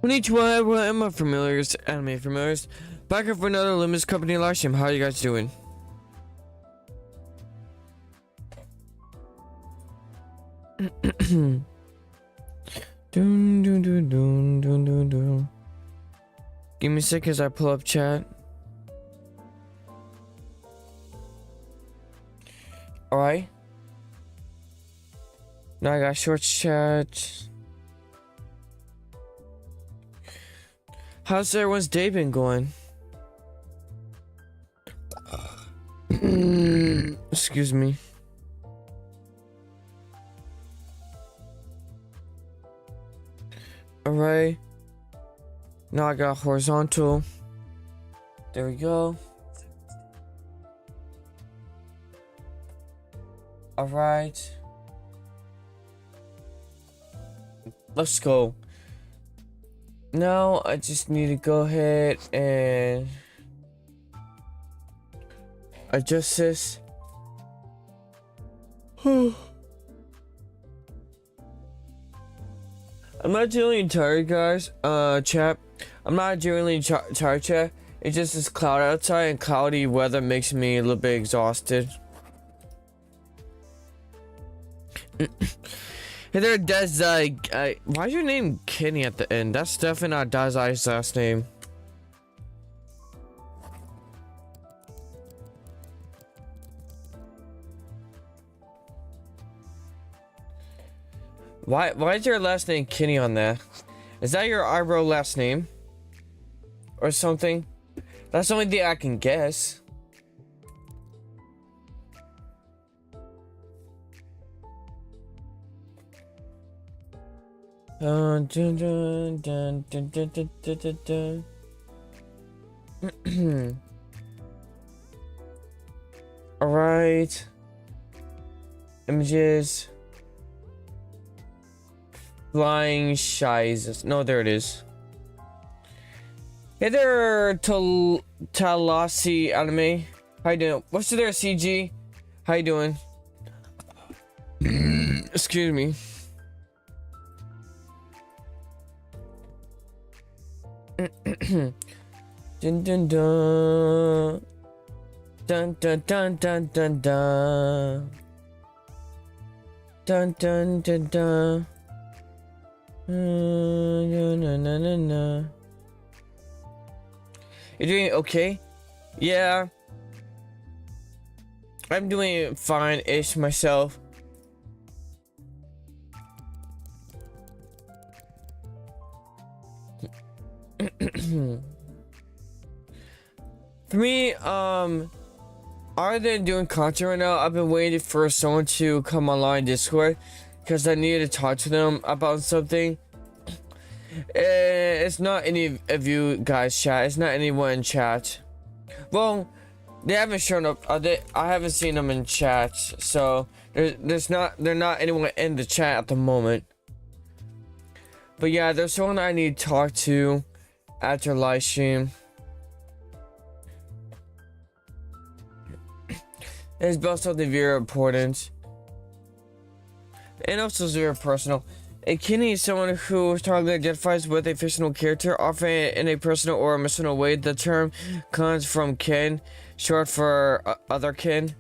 Konnichiwa, everyone, my familiars, anime familiars. Back up for another Limbus company live stream. How are you guys doing? Dun, dun, dun, dun, dun, dun, dun. Give me a sec as I pull up chat. Alright. Now I got short chat. How's everyone's day been going? Excuse me. Alright. Now I got horizontal. There we go. Alright. Let's go. Now I just need to go ahead and adjust this. I'm not genuinely tired, guys. Chat. I'm not genuinely tired, chat. It's just this cloud outside, and cloudy weather makes me a little bit exhausted. Hey there, Dazai. Why is your name Kenny at the end? That's definitely not Dazai's last name. Why is your last name Kenny on there? Is that your eyebrow last name? Or something? That's the only thing I can guess. Dun, dun, dun, dun, dun, dun, dun, dun, dun. Alright. Images. Flying shies. No, there it is. Hey there, Talasi Anime. How you doing? What's there, CG? How you doing? Excuse me. Dun dun dun. Dun dun dun dun dun dun. Dun dun dun dun. No, no, no, no, no. You're doing okay? Yeah. I'm doing fine-ish myself. For me, other than doing content right now, I've been waiting for someone to come online Discord because I needed to talk to them about something. It's not any of you guys chat. It's not anyone in chat. Well, they haven't shown up. I haven't seen them in chat, so they're not anyone in the chat at the moment. But yeah, there's someone I need to talk to after live stream. It's about something very important. And also very personal. A Kenny is someone who strongly identifies with a fictional character, often in a personal or emotional way. The term comes from kin, short for other kin.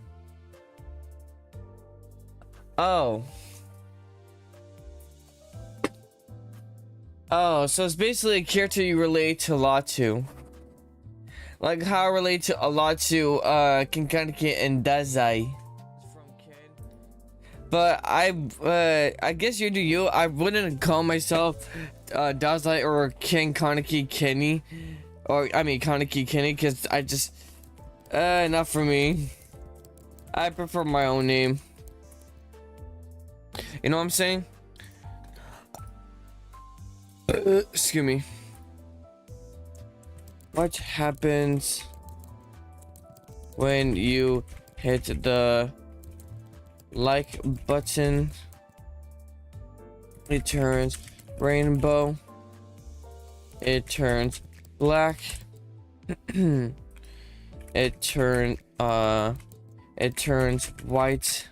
Oh. Oh, so it's basically a character you relate to a lot to. Like how I relate to a lot to Kinkaniki and Dazai. But I guess you do you. I wouldn't call myself Dazai or Ken Kaneki Kenny. Or I mean Kaneki Kenny, because I just not for me. I prefer my own name. You know what I'm saying? Excuse me. What happens when you hit the like button? It turns rainbow. It turns black. It turns white.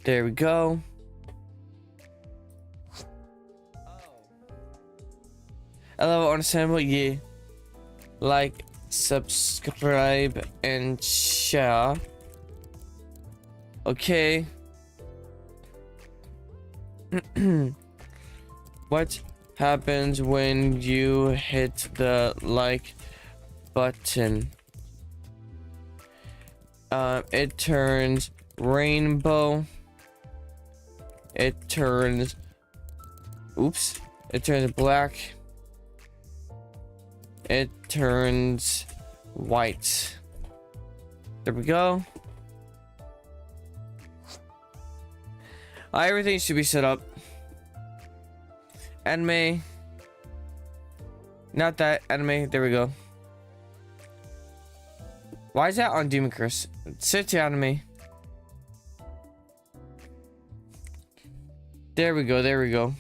There we go. Hello, understandable, yeah. Like, subscribe, and share. Okay. What happens when you hit the like button? It turns rainbow. It turns black. It turns white. There we go. Everything should be set up. Anime. Not that anime. There we go. Why is that on Demon Curse? Set to anime. There we go. There we go.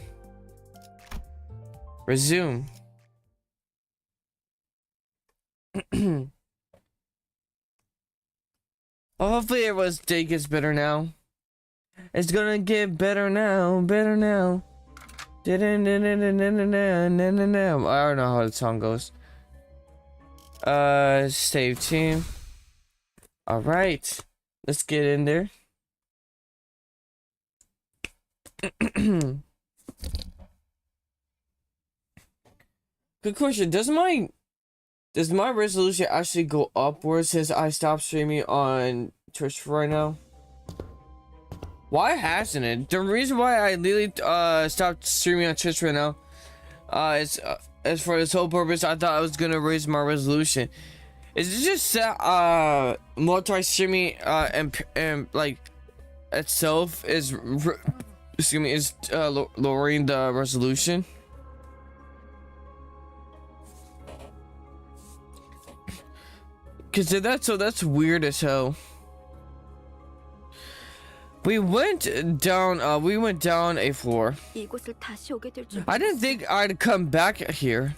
Resume. Well, hopefully everyone's day gets better now. It's gonna get better now. Better now. I don't know how the song goes. Save team. All right, let's get in there. Good question. Does my resolution actually go upwards since I stopped streaming on Twitch for right now? Why hasn't it? The reason why I literally stopped streaming on Twitch right now is for this whole purpose. I thought I was gonna raise my resolution. Is it just that multi-streaming and like itself is lowering the resolution? Cause that's weird as hell. We went down a floor. I didn't think I'd come back here.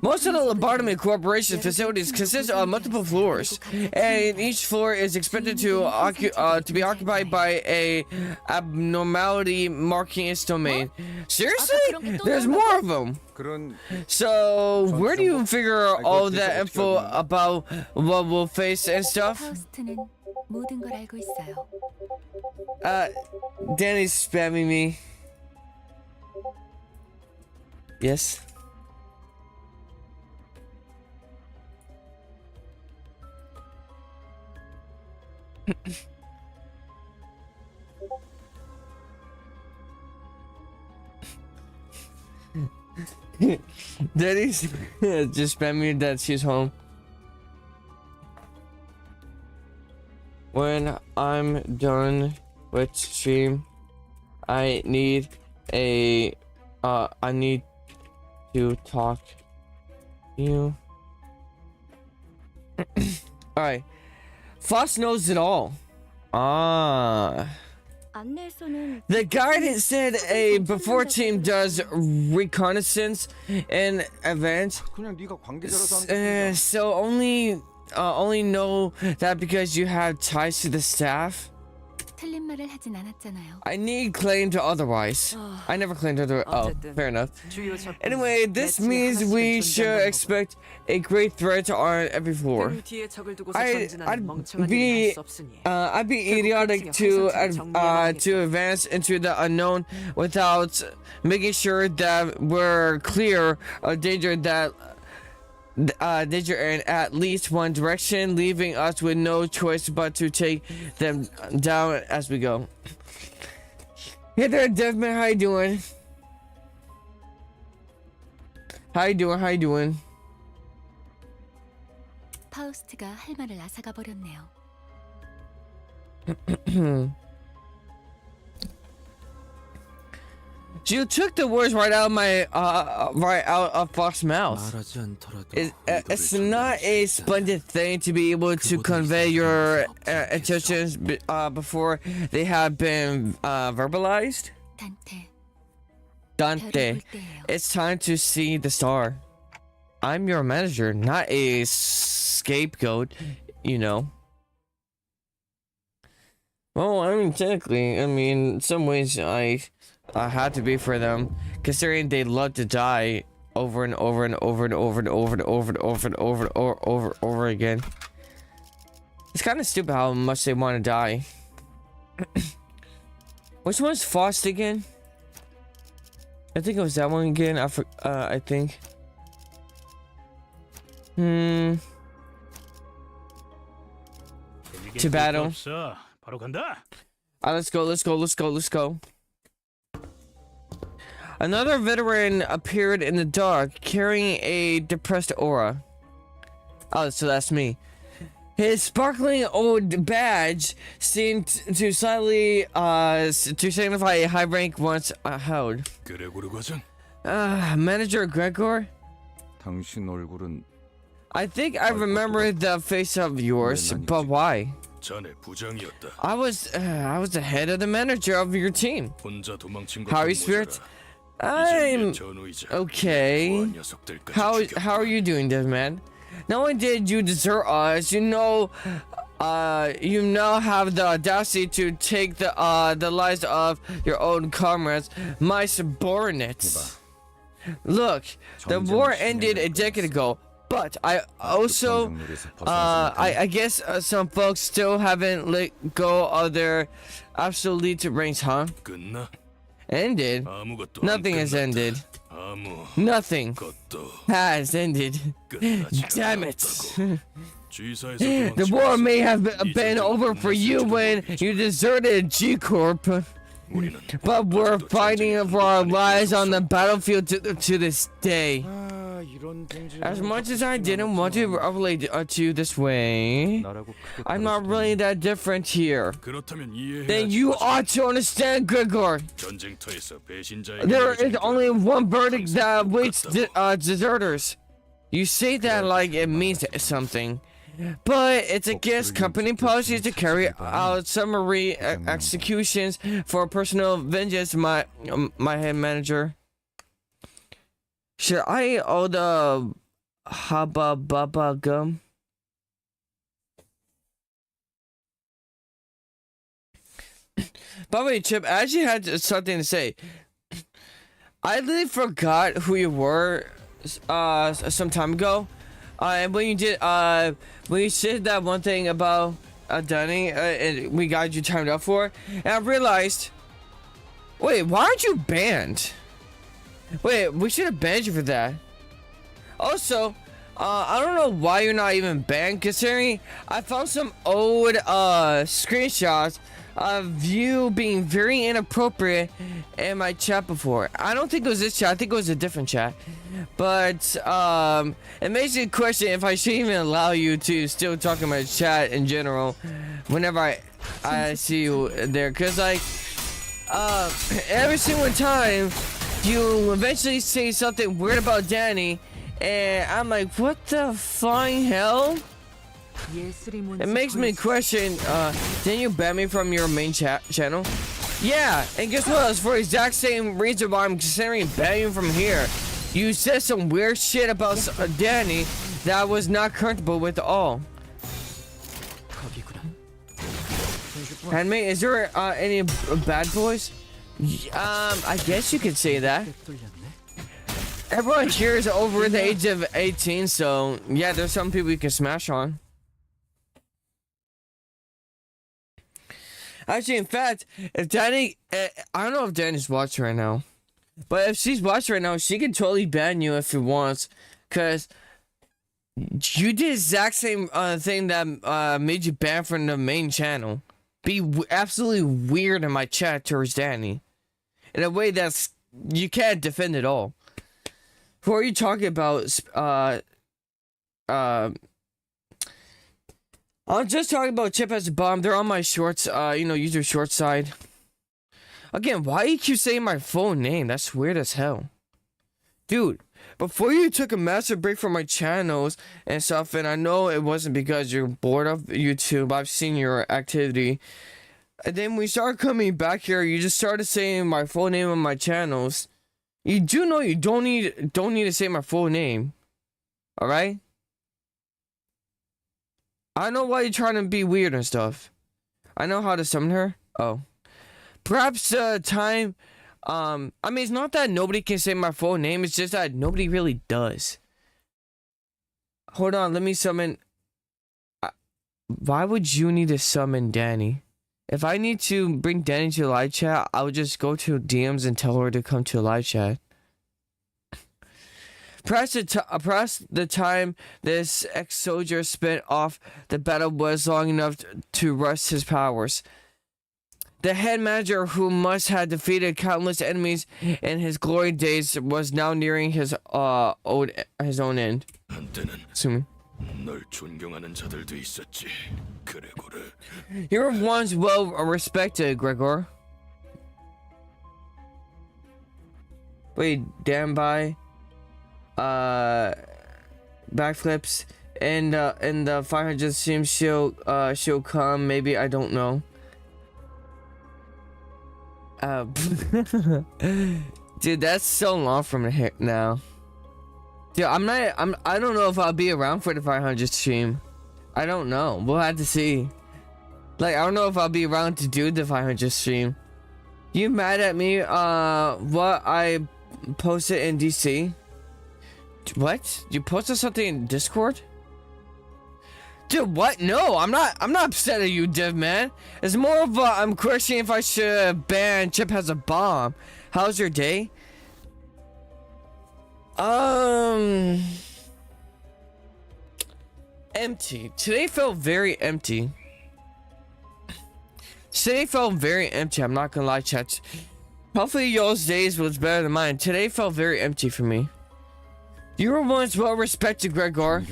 Most of the lobotomy corporation facilities consist of multiple floors, and each floor is expected to be occupied by a abnormality marking its domain. Seriously? There's more of them. So where do you figure all that info about what we'll face and stuff? Danny's spamming me. Yes. Danny's just spamming me that she's home. When I'm done with stream, I need to talk to you. Alright. Foss knows it all. The guidance said a before team does reconnaissance in advance. So only know that because you have ties to the staff. I need claim to otherwise. I never claimed otherwise. Oh, fair enough. Anyway, this means we should expect a great threat on every floor. I'd be idiotic to advance into the unknown without making sure that we're clear of danger in at least one direction, leaving us with no choice but to take them down as we go. Hey there, Devman, how you doing? How you doing? 파우스트가 할 말을 앗아가 버렸네요. You took the words right out of Fox's mouth. It's not a splendid thing to be able to convey your intentions before they have been verbalized. Dante, it's time to see the star. I'm your manager, not a scapegoat, you know. Well, I mean, technically, in some ways, I had to be for them, considering they love to die over and over and over and over and over and over and over and over and over again. It's kind of stupid how much they want to die. Which one's Faust again? I think it was that one again. I think. To battle. Let's go. Another veteran appeared in the dark, carrying a depressed aura. Oh, so that's me. His sparkling old badge seemed to slightly to signify a high rank once held. Manager Gregor? I think I remember the face of yours, but why? I was the head of the manager of your team. How are you, Spirit? I'm okay. How are you doing, dead man? Not only did you desert us, you now have the audacity to take the lives of your own comrades, my subordinates. Look, the war ended a decade ago, but I also, I guess some folks still haven't let go of their absolute ranks, huh? Ended? Nothing has ended. Nothing has ended. Damn it. The war may have been over for you when you deserted G-Corp. But we're fighting for our lives on the battlefield to this day. As much as I didn't want to relate to you this way, I'm not really that different here. Then you ought to understand, Gregor. There is only one verdict that awaits deserters. You say that like it means something. But it's against company policies to carry out summary executions for personal vengeance, my head manager. Should I owe the Haba Baba gum? By the way, Chip, I actually had something to say. I literally forgot who you were some time ago. And when you did, when you said that one thing about Danny, and we got you timed up for, and I realized, wait, why aren't you banned? Wait, we should have banned you for that. Also, I don't know why you're not even banned, considering I found some old screenshots of you being very inappropriate in my chat before. I don't think it was this chat. I think it was a different chat. But it makes me question if I should even allow you to still talk in my chat in general whenever I see you there, because like every single time you eventually say something weird about Danny, and I'm like, what the flying hell? It makes me question, didn't you ban me from your main channel? Yeah, and guess what? It's for the exact same reason why I'm considering banning you from here. You said some weird shit about Danny that I was not comfortable with at all. Handmade, is there any bad boys? I guess you could say that. Everyone here is over the age of 18, so yeah, there's some people you can smash on. Actually, in fact, if Danny, I don't know if Danny's watching right now, but if she's watching right now, she can totally ban you if she wants, cause you did the exact same thing that made you banned from the main channel. Be absolutely weird in my chat towards Danny, in a way that's you can't defend at all. Who are you talking about? I'm just talking about Chip as a bomb. They're on my shorts, user short side. Again, why you keep saying my full name? That's weird as hell. Dude, before you took a massive break from my channels and stuff, and I know it wasn't because you're bored of YouTube, I've seen your activity. And then when you started coming back here, you just started saying my full name on my channels. You do know you don't need to say my full name. Alright? I know why you're trying to be weird and stuff. I know how to summon her. Oh. Perhaps time I mean, it's not that nobody can say my full name, it's just that nobody really does. Hold on, let me summon. Why would you need to summon Danny? If I need to bring Danny to live chat, I would just go to DMs and tell her to come to live chat. Press the time this ex-soldier spent off the battle was long enough to rust his powers. The head manager, who must have defeated countless enemies in his glory days, was now nearing his own end. Assuming. You were once well respected, Gregor. Wait, damn by backflips and the 500 seems she'll come, maybe, I don't know. Dude, that's so long from here now. Dude, I don't know if I'll be around for the 500 stream. I don't know. We'll have to see. Like, I don't know if I'll be around to do the 500 stream. You mad at me? What I posted in DC? What? You posted something in Discord? Dude, what? No, I'm not upset at you, Div man. It's more of I'm questioning if I should ban Chip Has a Bomb. How's your day? Empty. Today felt very empty. I'm not gonna lie, chat. Hopefully y'all's days was better than mine. Today felt very empty for me. You were once well respected, Gregor.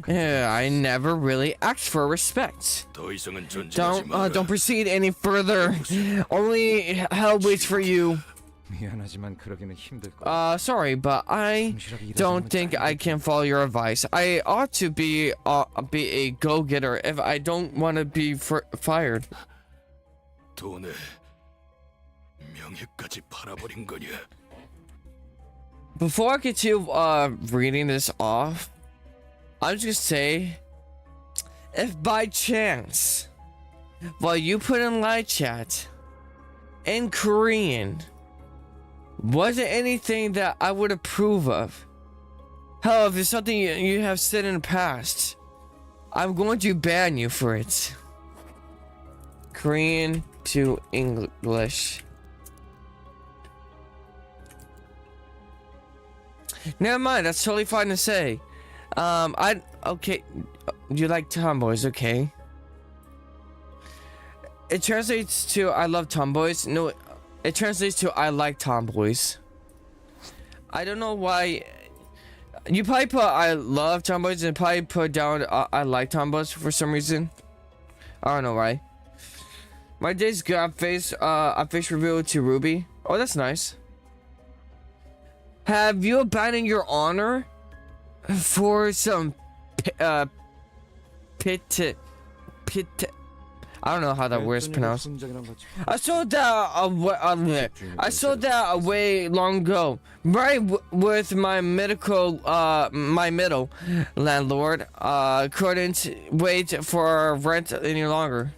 Yeah, I never really asked for respect. Don't proceed any further. Only hell waits for you. Sorry, but I don't think I can follow your advice. I ought to be a go-getter if I don't want to be fired. Before I continue reading this off, I'm just gonna say, if by chance, while you put in live chat in Korean wasn't anything that I would approve of, hell, if it's something you have said in the past, I'm going to ban you for it. Korean to English. Never mind, that's totally fine to say. Okay, you like tomboys, okay. It translates to I love tomboys. No, it translates to I like tomboys. I don't know why. You probably put I love tomboys and probably put down I like tomboys for some reason. I don't know why. My day's good. I face reveal to Ruby. Oh, that's nice. Have you abandoned your honor for some pit? I don't know how that word is pronounced. I saw that away long ago, right with my middle landlord. Couldn't wait for rent any longer.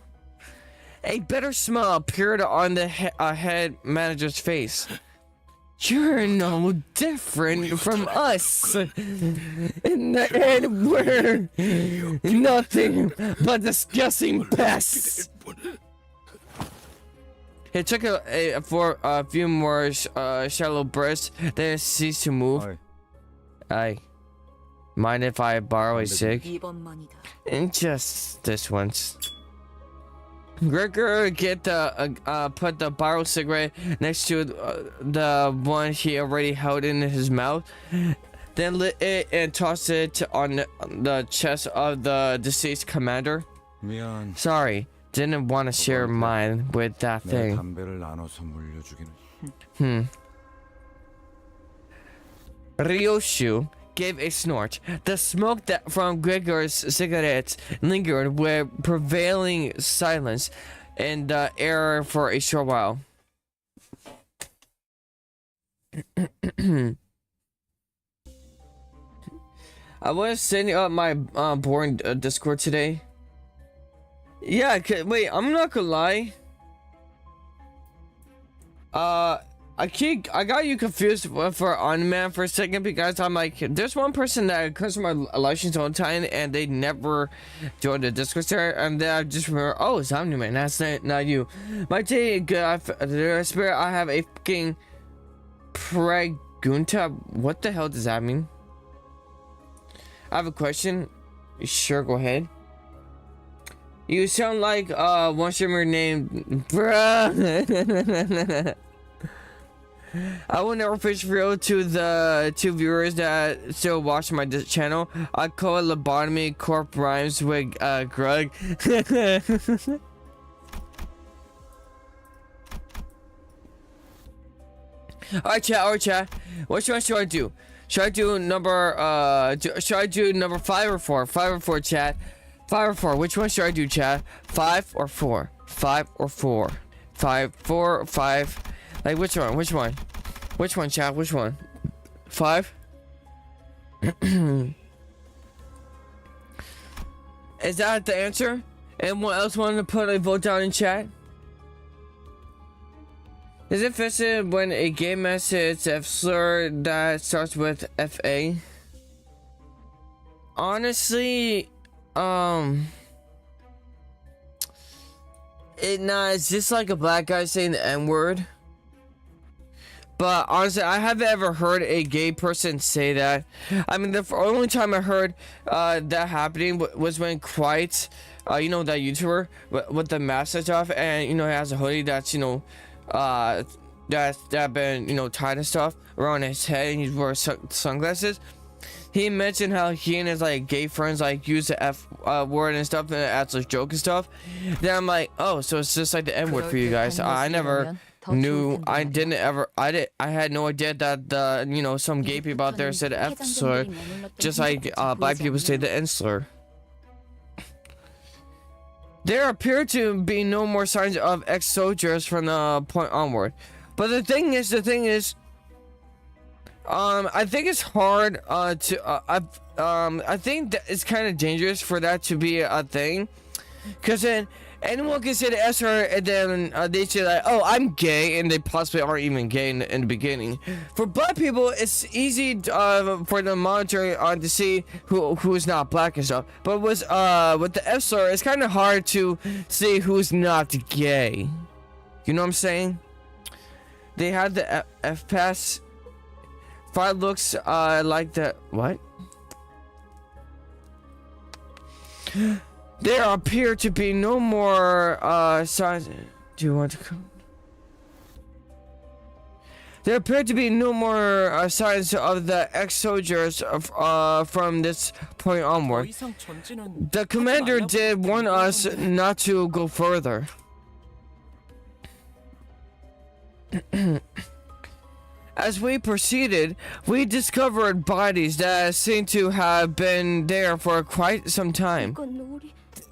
A bitter smile appeared on the head manager's face. You're no different from us. In the end, we're nothing but disgusting pests. He took for a few more shallow breaths, then ceased to move. Aye. Mind if I borrow a cig? And just this once. Gregor put the borrowed cigarette next to the one he already held in his mouth, then lit it and tossed it on the chest of the deceased commander. Sorry, didn't want to share mine with that thing. Ryoshu gave a snort. The smoke that from Gregor's cigarettes lingered with prevailing silence in the air for a short while. I was setting up my boring Discord today. Yeah, wait, I'm not gonna lie. I got you confused for on-man for a second because I'm like, there's one person that comes to my license all the time and they never joined the Discord server, and then I just remember, oh, it's Omni-Man, that's not you. My day, the spirit, I have a fucking pregunta. What the hell does that mean? I have a question. Sure, go ahead. You sound like one streamer named bruh. I will never fish real to the 2 viewers that still watch my channel. I call it lobotomy. Corp rhymes with grug. Alright chat. Which one should I do? Should I do number should I do number 5 or 4? 5 or 4, chat. 5 or 4. Which one should I do, chat? 5 or 4? 5 or 4? 5, 4, 5. Like which one? Which one? Which one, chat? Which one? 5? Is that the answer? Anyone else want to put a vote down in chat? Is it offensive when a gay message a slur that starts with FA? Honestly, it's just like a black guy saying the N-word. But honestly, I haven't ever heard a gay person say that. I mean, the only time I heard that happening was when Quiet, you know, that YouTuber with the mask and stuff, and you know, he has a hoodie that's, you know, that been, you know, tied and stuff around his head, and he wore sunglasses. He mentioned how he and his like gay friends like use the F word and stuff, and as a joke and stuff. Then I'm like, oh, so it's just like the N word for you guys. I never knew. I had no idea that the, you know, some gay people out there said F slur, just like black people say the N slur. There appear to be no more signs of ex-soldiers from the point onward. But the thing is, I think it's hard I think that it's kind of dangerous for that to be a thing, because then anyone can say the S word and then they say like, oh, I'm gay, and they possibly aren't even gay in the beginning. For black people, it's easy for the monitor to see who is not black and stuff. But with the F slur, it's kind of hard to see who's not gay. You know what I'm saying? They had the F pass. Fire looks like the what? There appear to be no more signs. Do you want to come? There appear to be no more signs of the ex-soldiers from this point onward. The commander did warn us not to go further. As we proceeded, we discovered bodies that seem to have been there for quite some time.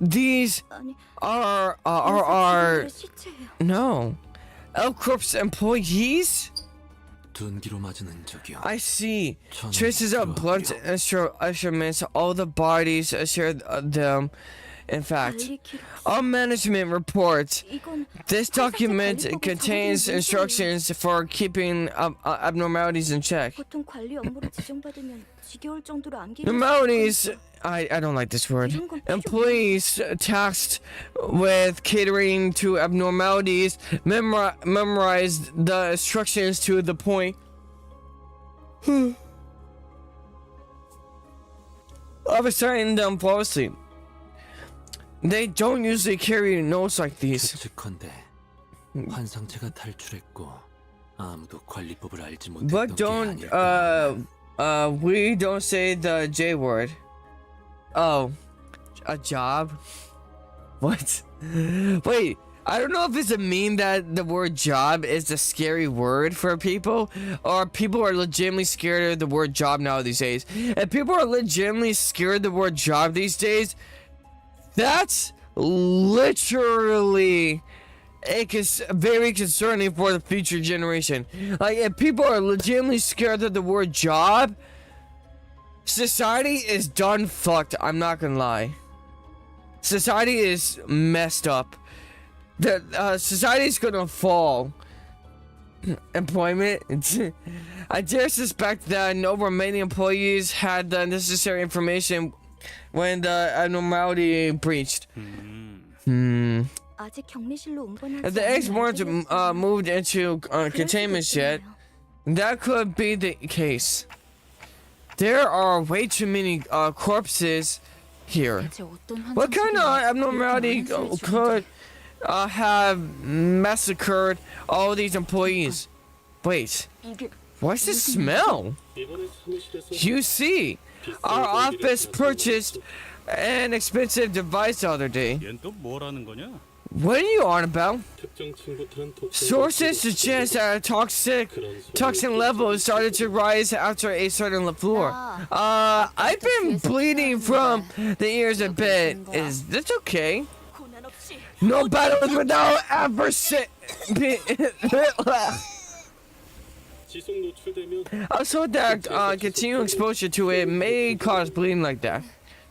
These are no Elk Corp's employees. I see traces of blunt instruments. All the bodies shared them. In fact, our management reports this document contains instructions for keeping abnormalities in check. Abnormalities, I don't like this word. Employees tasked with catering to abnormalities memorized the instructions to the point. Of assigning them flawlessly. They don't usually carry notes like these. But don't we don't say the J word. Oh, a job? What? Wait, I don't know if it's a meme that the word job is a scary word for people, or people are legitimately scared of the word job now these days. If people are legitimately scared of the word job these days, that's literally very concerning for the future generation. Like, if people are legitimately scared of the word job, society is done fucked. I'm not gonna lie. Society is messed up. The society is gonna fall. employment. I dare suspect that no remaining employees had the necessary information when the abnormality breached. 아직 격리실로 옮겨놓지 If the 않은 eggs weren't 알겠지만 moved into 그럴 수도 containment yet, 있겠네요. that could be the case. There are way too many corpses here. 대체 어떤 What kind of 환상적인 abnormality 그렇게 많은 수를 could have massacred all these employees? Wait, 이게 what's the smell? You see, our office purchased an expensive device the other day. 얜 또 뭐라는 거냐? What are you on about? Sources suggest that toxin levels started to rise after a certain floor. I've been bleeding from the ears a bit. Is this okay? 고난 없이 No battles without adversity. I was told that continued exposure to it may cause bleeding like that.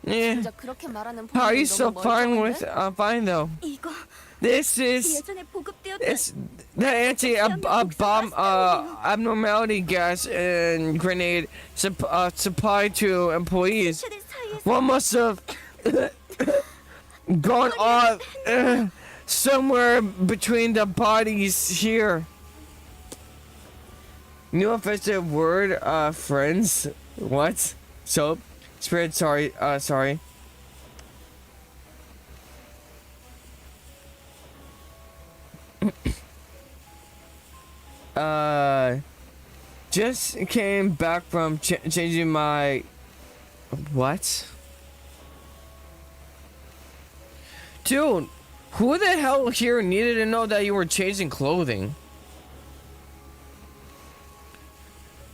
Yeah. 진짜 그렇게 말하는 How are you 본인은 so 너무 fine with 멀쩡한데? fine though? 이거 This is 예전에 보급되었던 it's the anti-bomb abnormality gas and grenade supplied to employees. 세대 사이에서 One must have gone off somewhere between the bodies here. New offensive word, friends. What? Soap? Spirit, sorry, sorry. Just came back from changing my... What? Dude, who the hell here needed to know that you were changing clothing?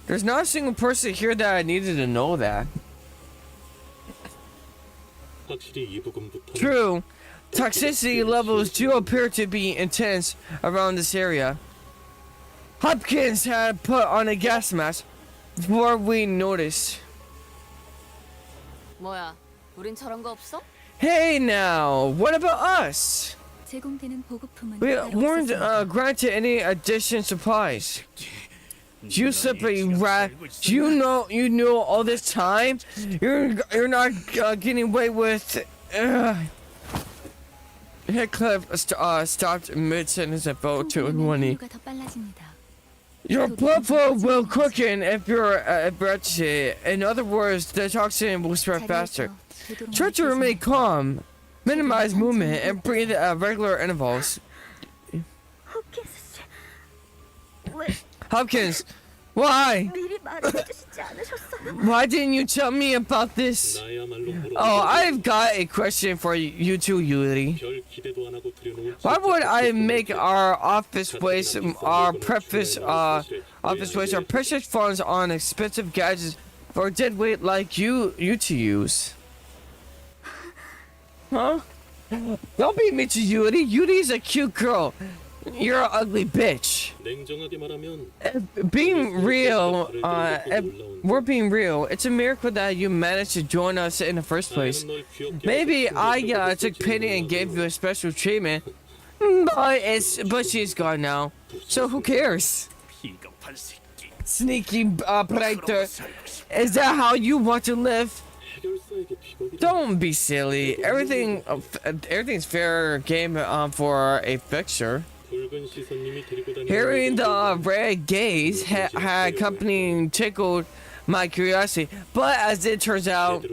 There's not a single person here that needed to know that. True, toxicity levels do appear to be intense around this area. Hopkins had put on a gas mask before we noticed. 뭐야? 우린 저런 거 없어? Hey now, what about us? 제공되는 보급품은 We 따로 weren't 없었습니다. granted any addition supplies. You simply rat. You know all this time. You're not getting away with. Heathcliff stopped mid sentence and fell to his one knee. 공기는 더 빨라집니다. Your blood flow will quicken if you're agitated. In other words, the toxin will spread faster. 자리에서 되도록 Try to remain calm, minimize movement, and breathe at regular intervals. 호키스 씨, 왜 Hopkins, why? 미리 말해주시지 않으셨어요? Why didn't you tell me about this? Oh, I've got a question for you too, Yuri. Why would I make our office waste our precious funds on expensive gadgets for a dead weight like you to use? Huh? Don't be mean to Yuri. Yuri's a cute girl. You're an ugly bitch. Being real, we're being real. It's a miracle that you managed to join us in the first place. Maybe I took pity and gave you a special treatment, but she's gone now. So who cares? 비겁한 새끼. Sneaky predator. Is that how you want to live? Don't be silly. Everything's fair game for a fixture. Hearing the red gaze had company tickled my curiosity, but as it turns out,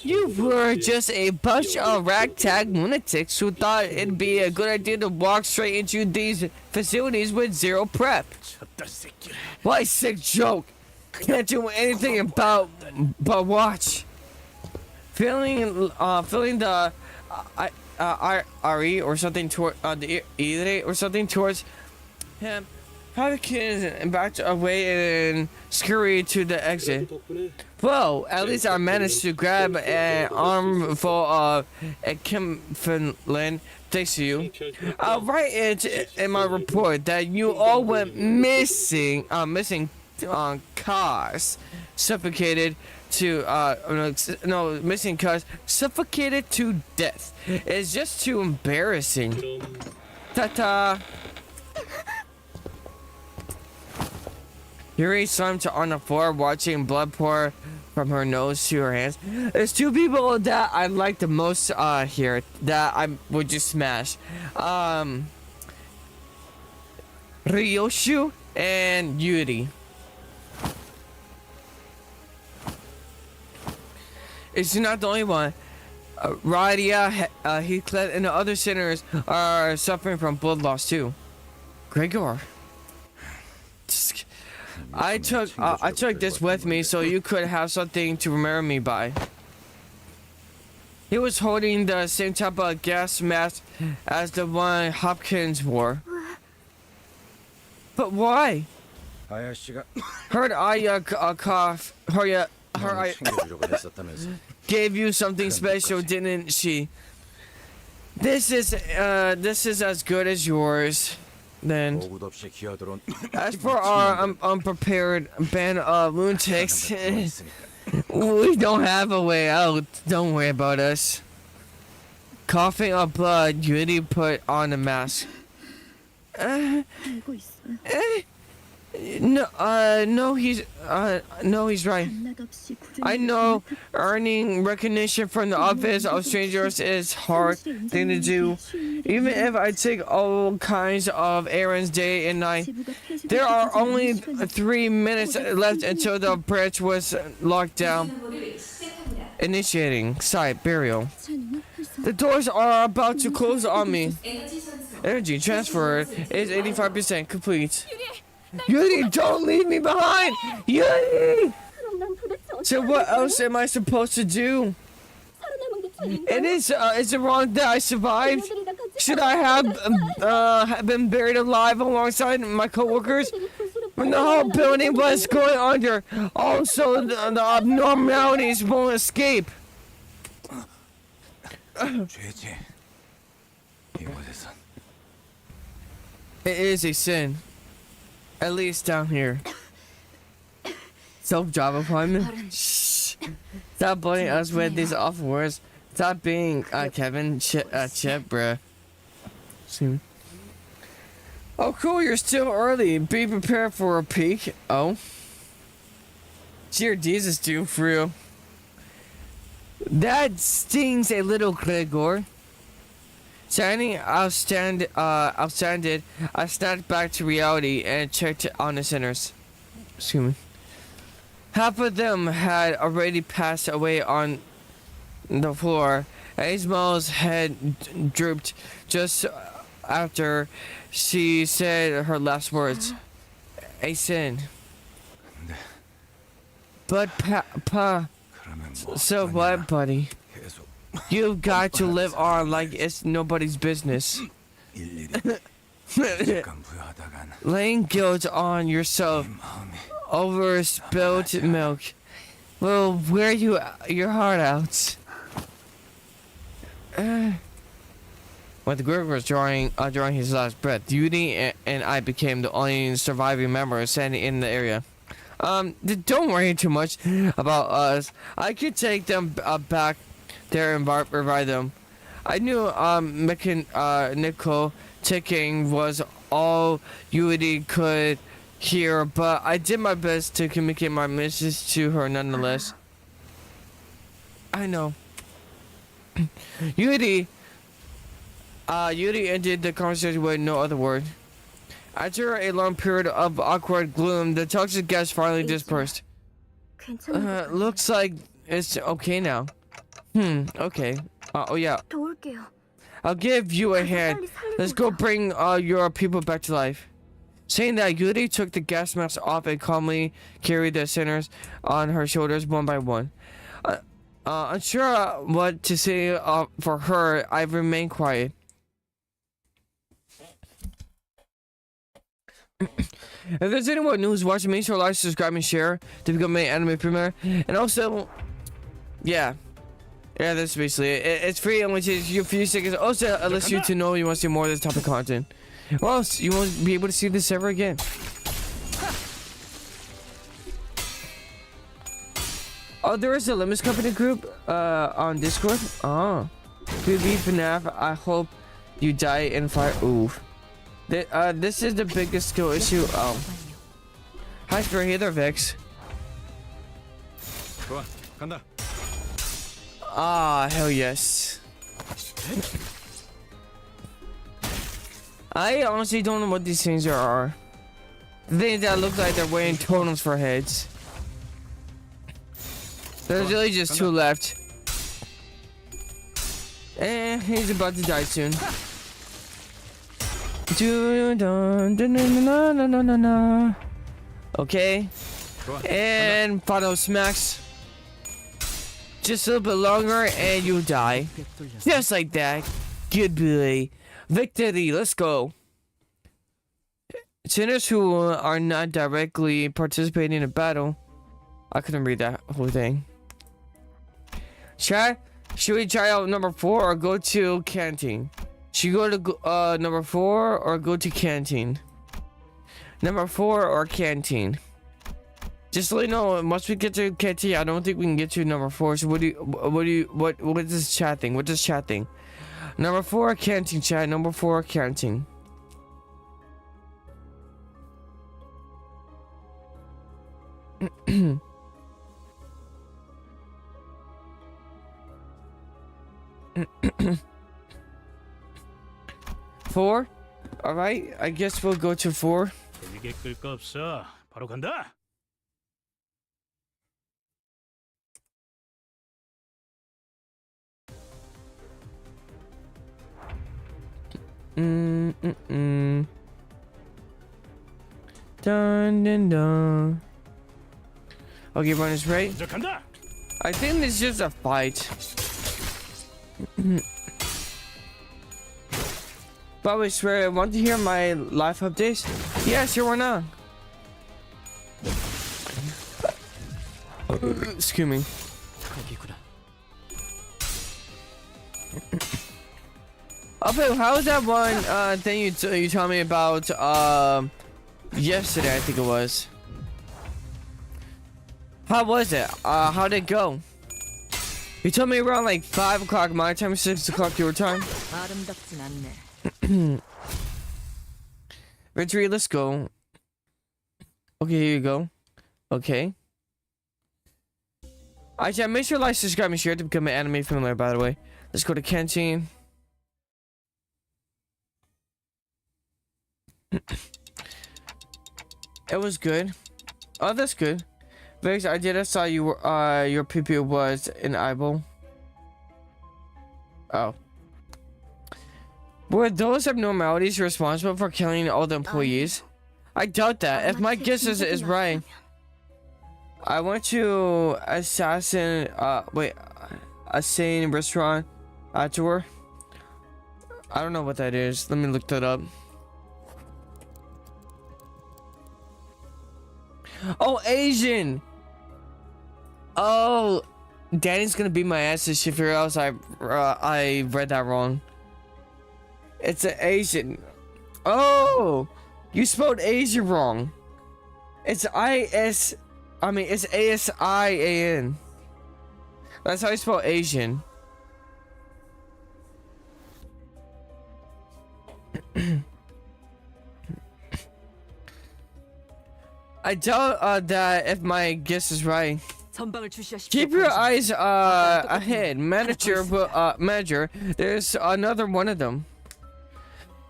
you were just a bunch of ragtag lunatics who thought it'd be a good idea to walk straight into these facilities with zero prep. 저딴 새끼를. What a sick joke! Can't do anything but watch. Feeling the Ari or something toward the Ire or something towards him. Hopkins backed away and scurried to the exit. Well, at least I managed to grab an armful of Kimfenlin. Thanks to you. I'll write it in my report that you all went missing cars suffocated to missing cars suffocated to death. It's just too embarrassing. Ta-ta. Yuri slumped on the floor, watching blood pour from her nose to her hands. There's two people that I like the most here that I would just smash. Ryoshu and Yuri. It's not the only one. Radia, Heathcliff, and the other sinners are suffering from blood loss too. Gregor. I took this with me so you could have something to remember me by. He was holding the same type of gas mask as the one Hopkins wore. But why? Heard Aya cough. Her Aya gave you something special, didn't she? This is as good as yours. Then, as for our unprepared band of lunatics, we don't have a way out. Don't worry about us. Coughing up blood, Yuri put on a mask. 알고 있어요. No, he's right. 낯없이 구조를 I know earning recognition from the office of strangers is hard thing to do. Even if I take all kinds of errands day and night, there are only 3 minutes left until the bridge was locked down. Initiating site burial. The doors are about to close on me. Energy transfer is 85% complete. Yuri, don't leave me behind! Yuri! 그럼 난 도대체 So what else am I supposed to do? 살아남은 게 죄인가? Is it wrong that I survived? 그녀들이랑 같이 Should I have been buried alive alongside my coworkers? When the whole building was going under, also the abnormalities won't escape. It is a sin. At least down here. Self-job appointment? Shh. Stop bullying us with these awful words. Stop being Kevin Chip, bruh. See. Oh, cool, you're still early. Be prepared for a peek. Oh. Dear Jesus, dude, for real. That stings a little, Gregor. Standing outstanded, I snapped back to reality and checked on the sinners. Excuse me. Half of them had already passed away on the floor. Ismael's head drooped just after she said her last words. A sin. But so what, buddy? You've got to live on like it's nobody's business. Laying guilt on yourself over spilled milk will wear your heart out. When the group was drawing his last breath, Yuri and I became the only surviving members standing in the area. Don't worry too much about us. I could take them back there and revive them. I knew nickel ticking was all Yuri could hear, but I did my best to communicate my message to her nonetheless. I know. Yuri ended the conversation with no other word. After a long period of awkward gloom, the toxic gas finally dispersed. 괜찮은 Looks like it's okay now. Okay. Oh yeah. 도울게요. I'll give you a hand. Let's go bring your people back to life. Saying that, Yuri took the gas mask off and calmly carried the sinners on her shoulders one by one. Unsure what to say for her, I remained quiet. If there's anyone new who's watching, make sure to like, subscribe, and share to become an anime premiere. And also, yeah, that's basically it. It's free. It only takes you a few seconds. Also, it lets you to know you want to see more of this type of content. Or else you won't be able to see this ever again. Oh, there is a Limbus company group on Discord. Oh, good beat FNAF. I hope you die in fire. Oof. This is the biggest skill issue. Oh. Hi, Spirit. Hey there, Vix. 좋아, 간다. Ah, hell yes. I honestly don't know what these things are. Things that look like they're wearing totems for heads. There's really just two left. And he's about to die soon. Okay. And final smacks. Just a little bit longer and you die. Just like that. Good boy. Victory, let's go. Sinners who are not directly participating in a battle. I couldn't read that whole thing. Chat, should we try out number 4 or go to canteen? Should we go to number 4 or go to canteen? Number 4 or canteen? Just let you know, once we get to canteen, I don't think we can get to number 4. So what is this chat thing? What does chat thing? Number 4 canteen, chat. Number 4 canteen. Four? Alright, I guess we'll go to 4. 재미게 끌 거 없어. 바로 간다. Dun dun dun. Okay, run is right. 먼저 간다. I think it's just a fight. By the way, swear, want to hear my life updates? Yeah, sure, why not? Excuse me. Okay, how was that one thing you told me about yesterday? I think it was. How was it? How did it go? You told me around like 5 o'clock my time, 6 o'clock your time. Victory, let's go. Okay, here you go. Okay. Alright, make sure to like, subscribe, and share to become an anime familiar, by the way. Let's go to canteen. It was good. Oh, that's good. Vix, I saw you were, your PP was an eyeball. Oh. Were those abnormalities responsible for killing all the employees? I doubt that. If my guess is right, I went to assassin restaurant tour. I don't know what that is. Let me look that up. Oh, Asian. Oh, Danny's gonna beat my ass if she figures out I read that wrong. It's an Asian. Oh, you spelled Asian wrong. It's it's ASIAN. That's how you spell Asian. I doubt that if my guess is right. Keep your eyes ahead, manager. There's another one of them.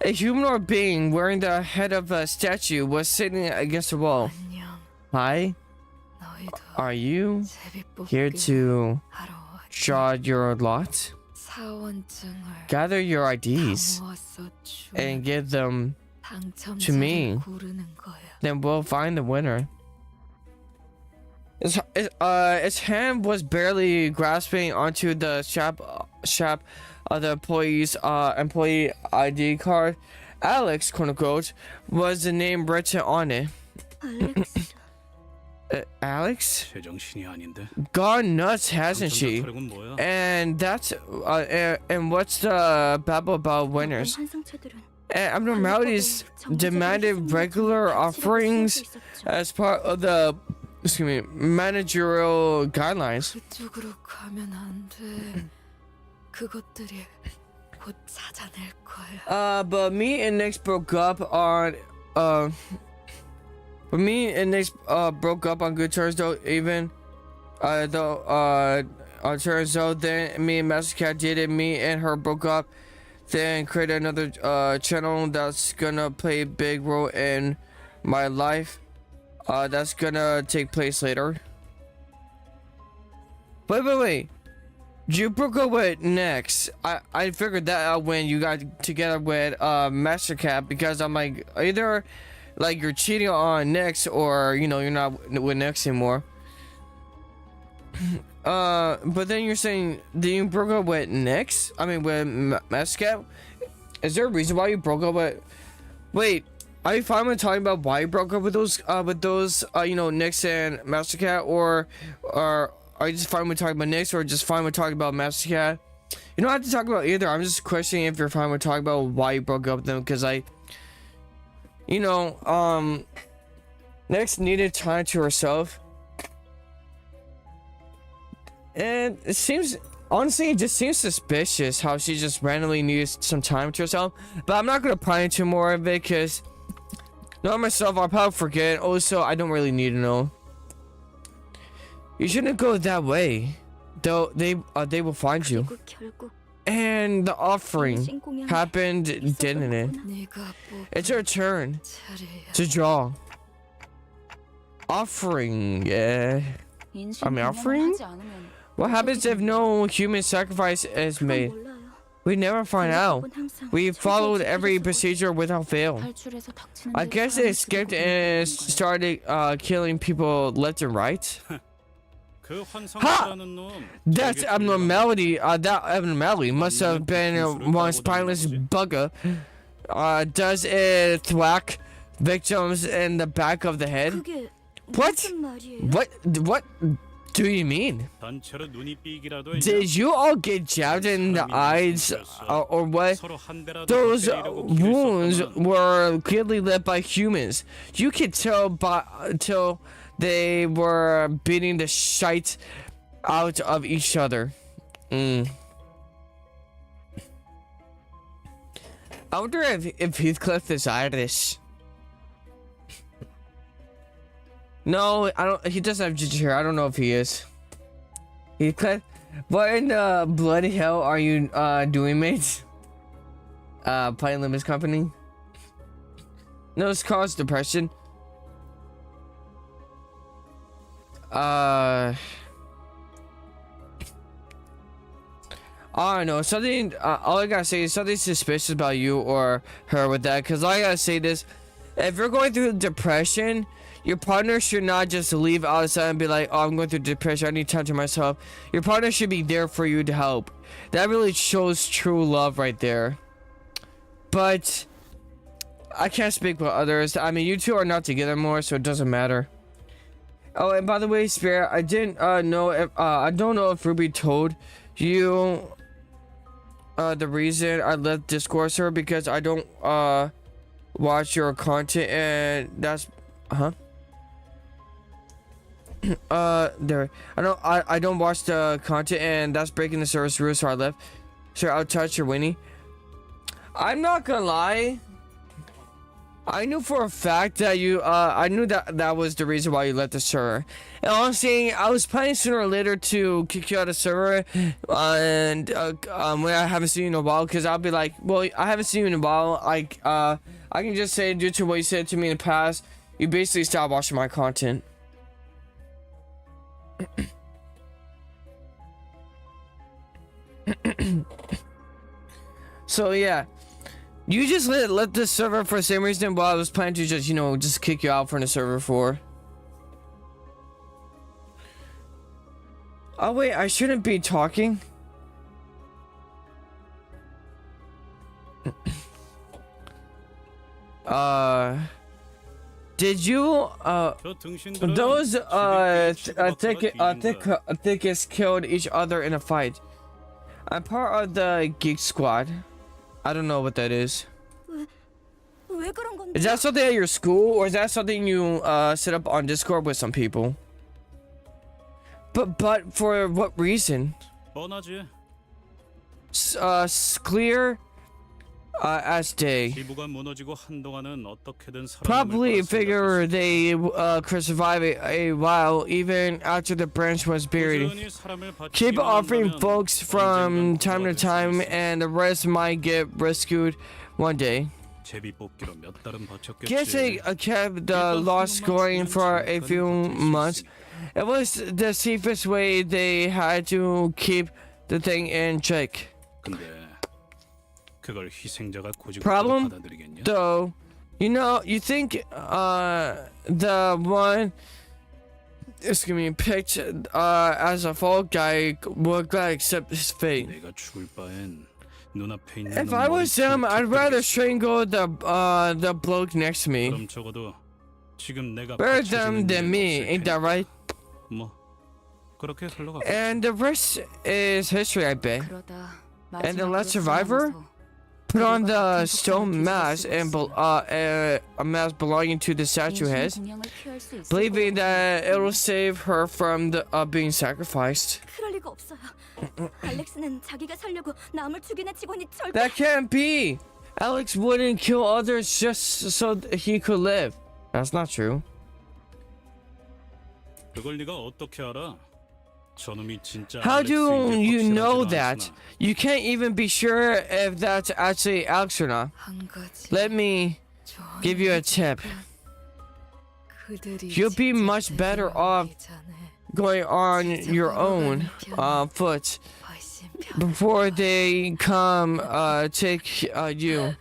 A humanoid being wearing the head of a statue was sitting against the wall. Hi, are you here to draw your lot? Gather your IDs and give them to me. Then we'll find the winner. Its hand was barely grasping onto the strap of the employee's employee ID card. Alex, quote unquote, was the name written on it. 알렉스. Alex? 제정신이 아닌데. Gone nuts, hasn't she? 털은 뭐야? And that's and what's the babble about winners? 환상체들은 Abnormalities demanded regular offerings as part of the managerial guidelines. 그쪽으로 가면 안 돼. 그것들이 곧 찾아낼 거야. But me and Nick broke up on But me and Nick broke up on good terms though. Even though on terms though, then me and Master Cat did it. Me and her broke up. Then create another channel that's gonna play a big role in my life. That's gonna take place later. Wait. You broke up with Nex. I figured that out when you got together with Master Cat, because I'm like, either like you're cheating on Nex, or you know you're not with Nex anymore. But then you're saying that you broke up with Nex? I mean with Master Cat? Is there a reason why you broke up with... Wait, are you fine with talking about why you broke up with those you know, Nex and Master Cat, or are you just fine with talking about Nex, or just fine with talking about Master Cat? You don't have to talk about either. I'm just questioning if you're fine with talking about why you broke up with them, because you know, Nex needed time to herself. And it seems, honestly, it just seems suspicious how she just randomly needs some time to herself. But I'm not gonna pry into more of it, because knowing myself, I'll probably forget. Also, I don't really need to know. You shouldn't go that way, though. They will find you. And the offering happened, didn't it? It's your turn to draw. Offering, yeah. I mean, offering? What happens if no human sacrifice is made? We never find out. We followed every procedure without fail. I guess they skipped and started killing people left and right. Ha! That's abnormality. That abnormality must have been one spineless bugger. Does it thwack victims in the back of the head? What? What do you mean? Did you all get jabbed in the eyes, or what? Those wounds were clearly led by humans. You could tell till they were beating the shite out of each other. I wonder if Heathcliff is Irish. No, I don't. He doesn't have ginger hair. I don't know if he is. Heathcliff, what in the bloody hell are you doing, mate? Playing Limbus Company? No, it's caused depression. I don't know, something, all I gotta say is something suspicious about you or her with that, because all I gotta say this: if you're going through depression, your partner should not just leave outside and be like, oh, I'm going through depression, I need time to myself. Your partner should be there for you to help. That really shows true love right there. But I can't speak for others. I mean, you two are not together more, so it doesn't matter. Oh, and by the way, Spirit, I didn't know if I don't know if Ruby told you the reason I left Discord server, because I don't watch your content, and that's there. I don't watch the content, and that's breaking the service rules, so I left. Sure, I'll touch your Winnie. I'm not gonna lie. I knew for a fact that you, I knew that was the reason why you left the server. And honestly, I was planning sooner or later to kick you out of the server, and when I haven't seen you in a while, because I'll be like, well, I haven't seen you in a while. Like, I can just say, due to what you said to me in the past, you basically stopped watching my content. So yeah. You just let the server for the same reason while I was planning to just, you know, just kick you out from the server for. Oh wait, I shouldn't be talking. Did you those thickest killed each other in a fight? I'm part of the Geek Squad. I don't know what that is. Is that something at your school, or is that something you set up on Discord with some people? But for what reason? Clear. as they 기부가 무너지고 한동안은 어떻게든 probably 살아남을 거라 figure 생각했지. they could survive a while even after the branch was buried. 꾸준히 사람을 Keep 바치기만 offering 한다면 folks from 언젠간 time to 부자가 될 수 time, 있어. and the rest might get rescued one day. 제비 뽑기로 몇 달은 버텼겠지. Guess they kept the 일단 loss 한 놈만 going 죽이면 for a 잠깐은 few 버틸 수 months. 있으니까. It was the safest way. They had to keep the thing in check. 근데 그걸 희생자가 고집으로 Problem? 받아들이겠냐? Though, you think the one is gonna be picked as a fall guy would gladly accept his fate. 내가 죽을 바엔 눈앞에 있는 If 놈 I was 머리채를 him, I'd rather 터뜨리겠어. strangle the bloke next to me. 그럼 적어도 지금 내가 Better 받쳐주는 them than 일은 me, 없을 ain't that 테니까. right? 뭐 그렇게 흘러가. And the rest is history, I bet. 그러다 And the last 마지막으로 survivor? 살아남아서 Put on the 같은 stone 폭탄을 mask 뒤집어 and 쓰고 a mask belonging to the statue 인신의 head, 공양을 피할 수 있을 believing 거라고 that it'll save her from the being sacrificed. 그럴 리가 없어요. 알렉스는 자기가 살려고 남을 죽이는 직원이 절대 That can't be. Alex wouldn't kill others just so he could live. That's not true. 그걸 네가 어떻게 알아? 저놈이 진짜 How do 알렉스인지 you know 확실하지도 that? 않으나. You can't even be sure if that's actually Alex or not. 한 가지 Let me 조언을 give you a tip. 그들이 You'll be much 직접 better 데려오기 off 전에 going on your own foot 훨씬 편. before they come take you.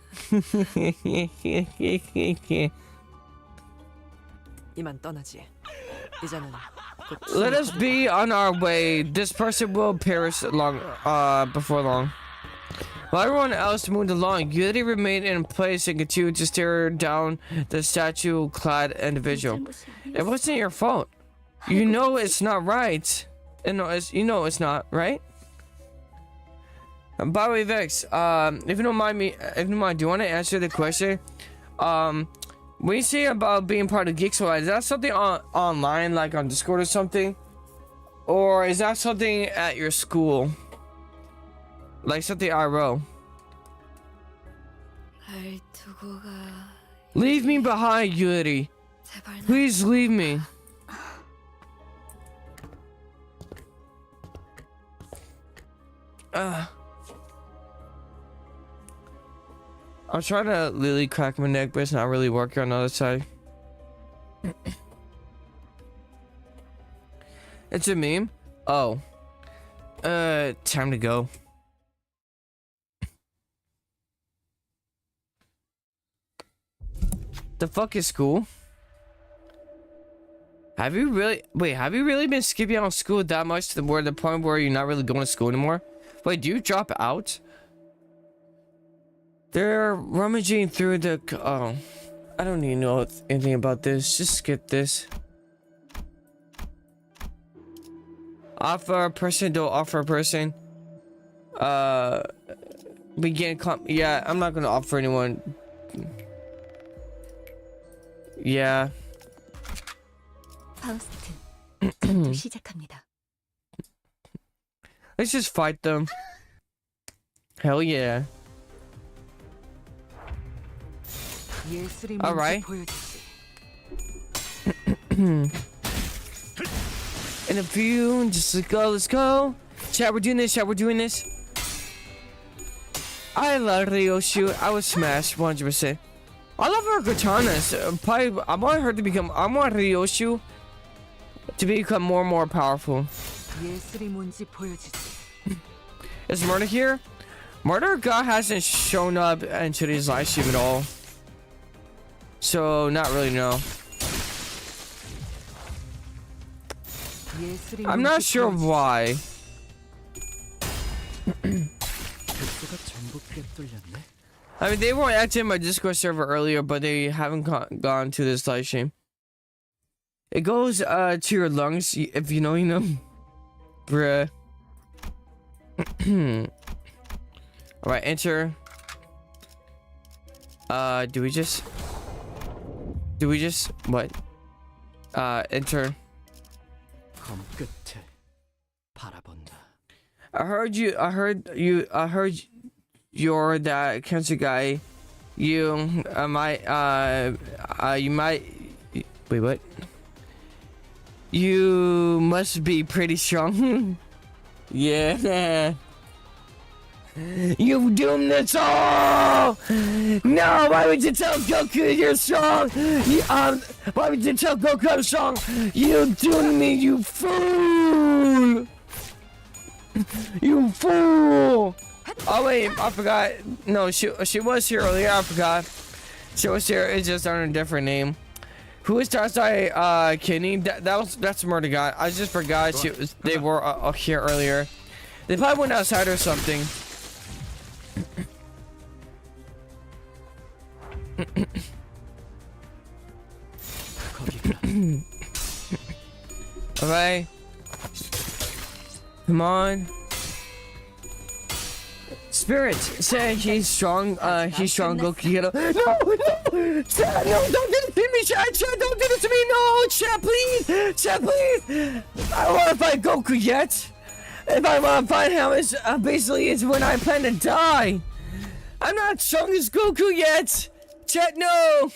이만 떠나지. 이제는 곧 Let us be on our way. This person will perish before long. While everyone else moved along, Yuri remained in place and continued to stare down the statue-clad individual. 잘못이 It 아니었어. wasn't your fault. You know it's not right. You know it's not right. By the way, Vex, if you don't mind, do you want to answer the question? When you say about being part of Geek Squad, is that something online, like on Discord or something? Or is that something at your school? Like something IRL? 날 두고 가. Leave me behind, Yuri. 제발 날 Please leave me. I'm trying to literally crack my neck, but it's not really working on the other side. It's a meme? Oh. Time to go. The fuck is school? Have you really been skipping out of school that much to the point where you're not really going to school anymore? Wait, do you drop out? They're rummaging through the oh. I don't need to know anything about this. Just skip this. Offer a person, don't offer a person. Yeah, I'm not gonna offer anyone. Yeah. 파우스트, 전투 시작합니다. Let's just fight them. Hell yeah. 예술이 All right. 뭔지 보여주지. In a few, just let's go. Chat, we're doing this. I love Ryoshu. I would smash 100%. I love her katanas. Probably, I want Ryoshu to become more and more powerful. 예술이 뭔지 보여주지. Is Murder here? Murder God hasn't shown up in today's live stream at all. So, not really, no. 예술이 I'm not 뭔지 sure 보여주지. why. 글쎄가 전부 꿰뚫렸네. I mean, they were active in my Discord server earlier, but they haven't gone to this live stream. It goes to your lungs, if you know, you know. Bruh. Alright, enter. Do we just what? Enter. 검 끝을 바라본다. I heard you're that cancer guy, you might wait, what? You must be pretty strong. Yeah. You doomed us all! No, why would you tell Goku you're strong? Why would you tell Goku I'm strong? You doomed me, you fool! You fool! Oh wait, I forgot. No, she was here earlier. I forgot. She was here. It's just under a different name. Who is Tarsai? Kidney? That's murder guy. I just forgot they were here earlier. They probably went outside or something. Alright. Come on. Spirit say he's strong, Goku. No, Chad, no, don't do this to me, Chad, don't do this to me, no, Chad, please. I don't want to fight Goku yet. If I want to fight him, it's basically when I plan to die. I'm not strong as Goku yet. Chad, no.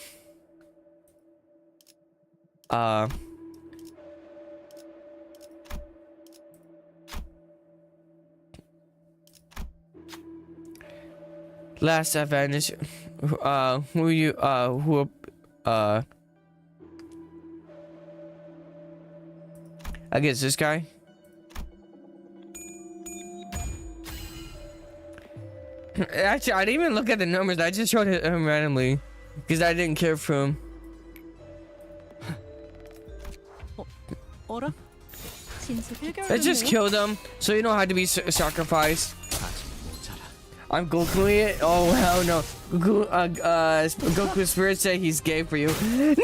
Last advantage. I guess this guy. Actually, I didn't even look at the numbers. I just showed him randomly because I didn't care for him. Let's just kill them so you don't have to be sacrificed. I'm Goku it? Oh hell no. Goku Spirit say he's gay for you.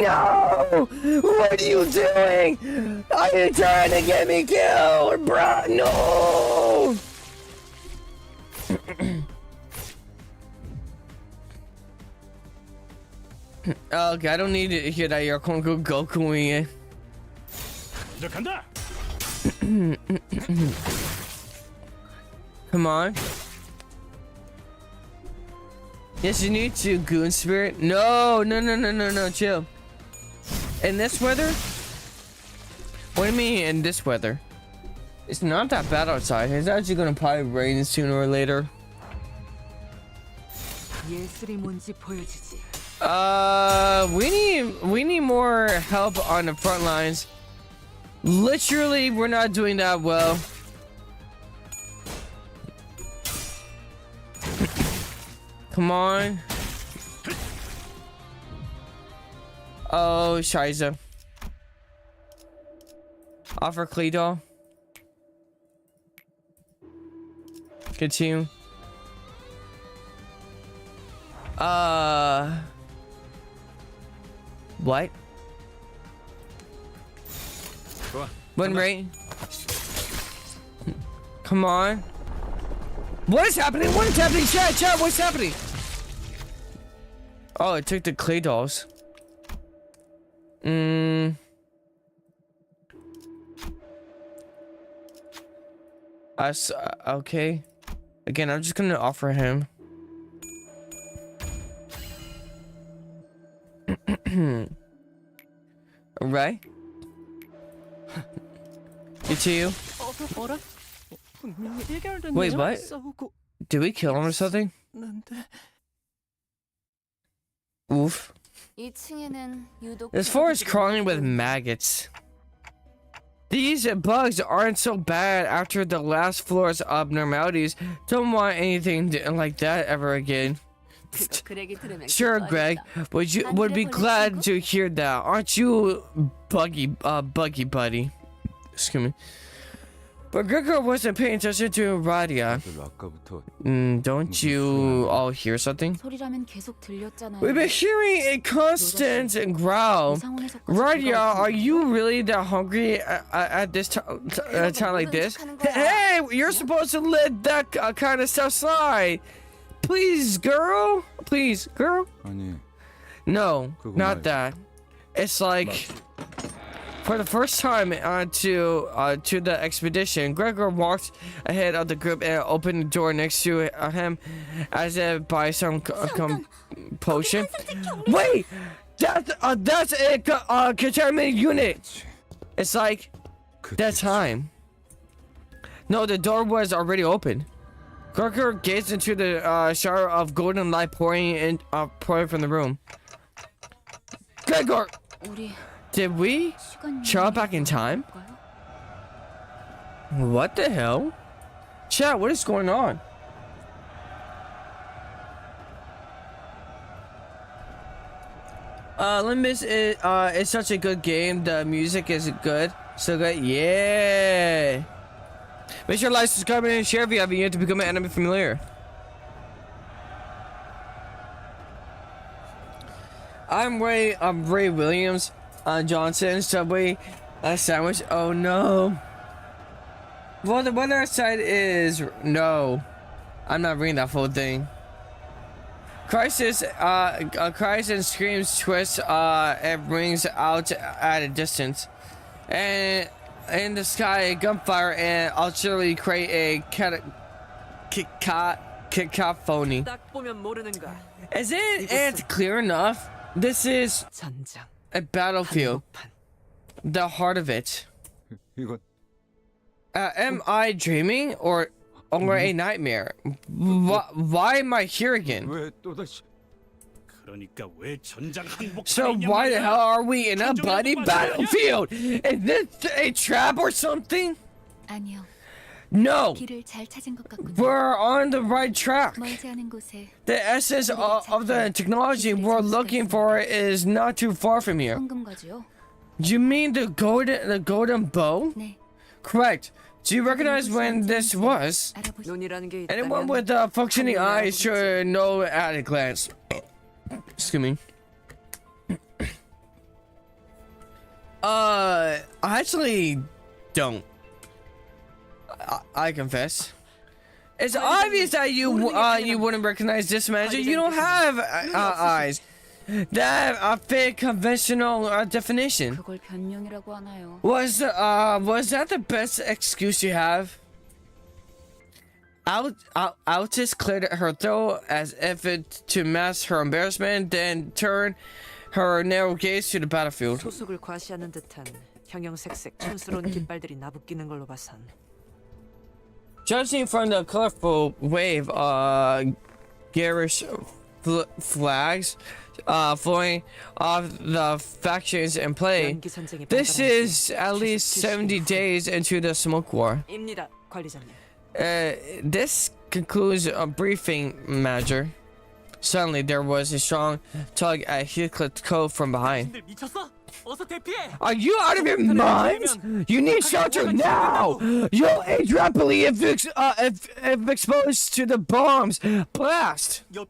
No! What are you doing? Are you trying to get me killed, bro? No! Okay, I don't need to hear that you're Goku-ing it. Come on. Yes, you need to, Goon Spirit. No, chill. In this weather? What do you mean in this weather? It's not that bad outside. It's actually gonna probably rain sooner or later. We need more help on the front lines. Literally, we're not doing that well. Come on. Oh, Shiza. Offer Kleedol. Continue. What? Win rate? Come on. What is happening? What is happening? Chat, what's happening? Oh, it took the clay dolls. Okay. Again, I'm just gonna offer him. Alright. It's you. Wait, what? Did we kill him or something? Oof. This floor is crawling with maggots. These bugs aren't so bad after the last floor's abnormalities. Don't want anything like that ever again. Sure, Greg. Would be glad to hear that. Aren't you, Buggy Buddy? Excuse me. But Gregor wasn't paying attention to Radia. Don't you all hear something? We've been hearing a constant growl. Radia, are you really that hungry at this time like this? Hey, you're supposed to let that kind of stuff slide. Please, girl. Please, girl. No, not that. It's like For the first time to the expedition, Gregor walked ahead of the group and opened the door next to him, as if by some compulsion. Wait, that's a containment unit. It's like that time. No, the door was already open. Gregor gazed into the shower of golden light pouring from the room. Gregor, 우리 did we show up back in time? What the hell? Chat, what is going on? Limbus is such a good game. The music is good. So good. Yeah. Make sure to like, subscribe, and share if you haven't yet to become an anime familiar. I'm Ray Williams. Johnson, Subway, sandwich. Oh no. Well, the weather outside is no. I'm not reading that full thing. Crisis, cries and screams twist, and rings out at a distance. And in the sky, gunfire and artillery create a cacophony. Is it clear enough? This is 전장. a battlefield. The heart of it. 이건 Am I dreaming or a nightmare? Why am I here again? 왜 또다시 그러니까 왜 전장 항복? So why the hell are we in a bloody battlefield? Is this a trap or something? 아니요. No, 길을 잘 찾은 것 같군요. we're on the right track. 멀지 않은 곳에 The essence of the technology we're looking for is not too far from here. 황금거지요. You mean the golden bow? 네. Correct. Do you recognize when this was? 알아보시. 눈이라는 게 Anyone 있다면 with functioning eyes should know at a glance. Excuse me. I actually don't. I confess. It's obvious that you wouldn't recognize this manager. You don't have eyes that fit conventional definition. 그걸 변명이라고 하나요? Was that the best excuse you have? Altis cleared her throat as if to mask her embarrassment, then turned her narrow gaze to the battlefield. 소속을 과시하는 듯한 형형색색 촌스러운 깃발들이 나부끼는 걸로 봐선 Judging from the colorful wave, garish flags flowing off the factions in play, 연기 선쟁이 this is at least 70 days into the smoke war. 입니다, 관리자님. This concludes a briefing, Manager. Suddenly, there was a strong tug at Heathcliff's coat from behind. Are you out of your minds? You need shelter now! You'll age rapidly if exposed to the bombs blast! The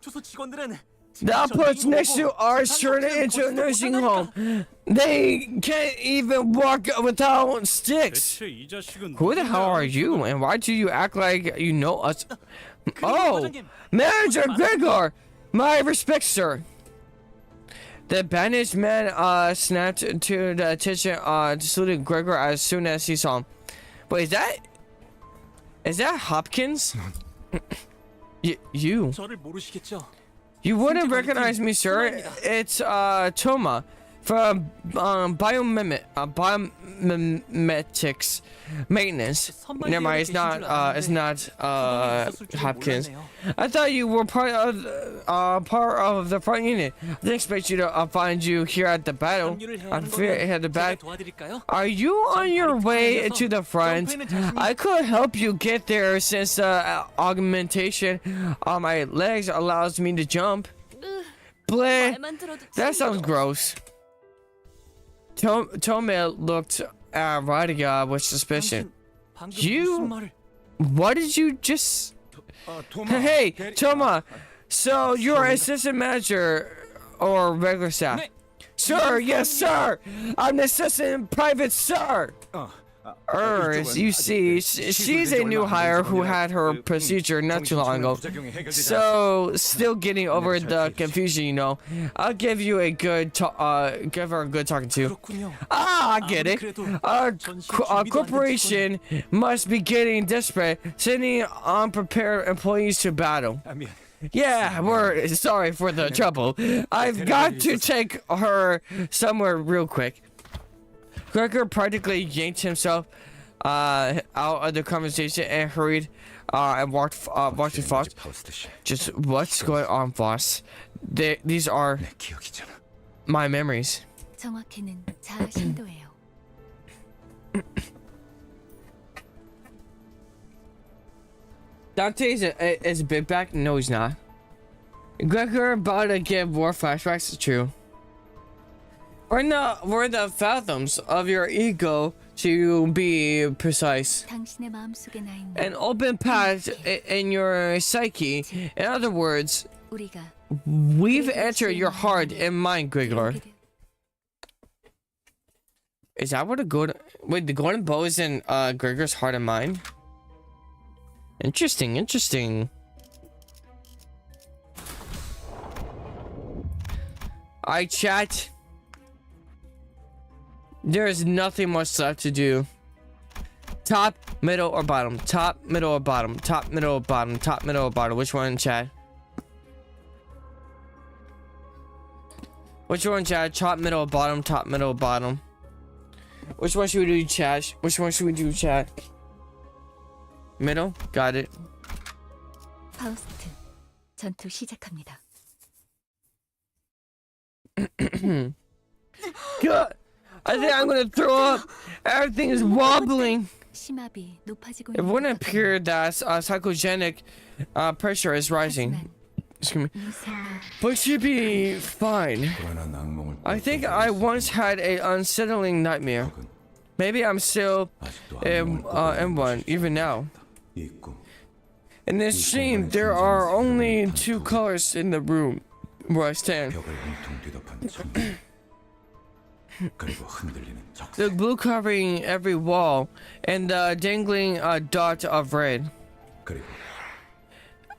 outpost next to ours turned into a nursing home. They can't even walk without sticks. 대체 이 자식은 Who the hell are you, and why do you act like you know us? Oh, Manager Gregor! My respect, sir. The bandaged man snapped to the attention, saluted Gregor as soon as he saw him. Wait, is that Hopkins? You 저를 모르시겠죠? You wouldn't recognize me, sir. It's Toma from biomimetics maintenance. Never mind, it's not Hopkins. I thought you were part of the front unit. I didn't expect you to find you here at the battle. I fear it had the back. Are you on your way to the front? I could help you get there since augmentation on my legs allows me to jump. Bleh. That sounds gross. Tome looked at Rydiga with suspicion. What did you just... Hey, Toma, so you're assistant manager or regular staff? Sir, yes, sir. I'm the assistant private, sir. You see, she's a new hire who had her procedure not too long ago. So, still getting over the confusion, you know. I'll give you a good, give her a good talking to. I get it. Our corporation must be getting desperate, sending unprepared employees to battle. Yeah, we're sorry for the trouble. I've got to take her somewhere real quick. Gregor practically yanked himself out of the conversation and hurried and walked to Foss. Just what's going on, Foss? These are my memories. 정확히는 자아 신도예요. Dante is a big back? No, he's not. Gregor about to give war flashbacks. It's true. We're the fathoms of your ego, to be precise. 당신의 마음속에 나 있는 An open path in your psyche. In other words, 우리가 we've entered your heart and mind, Gregor. Is that what the golden bow is in Gregor's heart and mind? Interesting. I chat. There is nothing much left to do. Top, middle, or bottom? Top, middle, or bottom? Top, middle, or bottom? Top, middle, or bottom? Which one, chat? Which one, chat? Top, middle, or bottom? Top, middle, or bottom? Which one should we do, chat? Which one should we do, chat? Middle? Got it. 파우스트 전투 시작합니다. God, I think I'm gonna throw up. Everything is wobbling. 심압이 높아지고 It 있는 wouldn't 것 appear that psychogenic pressure is rising. Excuse me. But she'd be fine. I think I once had an unsettling nightmare. Maybe I'm still in one, even now. In this dream, there are only two colors in the room where I stand. The blue covering every wall, and the dangling dot of red.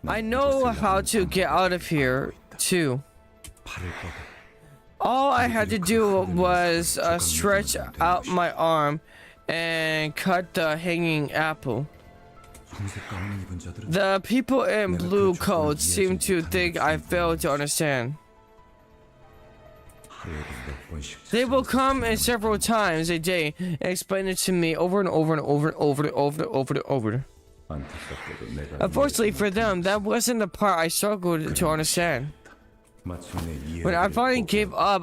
I know how to get out of here, too. All I had to do was stretch out my arm and cut the hanging apple. The people in blue coats seem to think I failed to understand. They will come in several times a day and explain it to me over and over and over and over and over and over and over. Unfortunately for them, that wasn't the part I struggled to understand. When I finally gave up,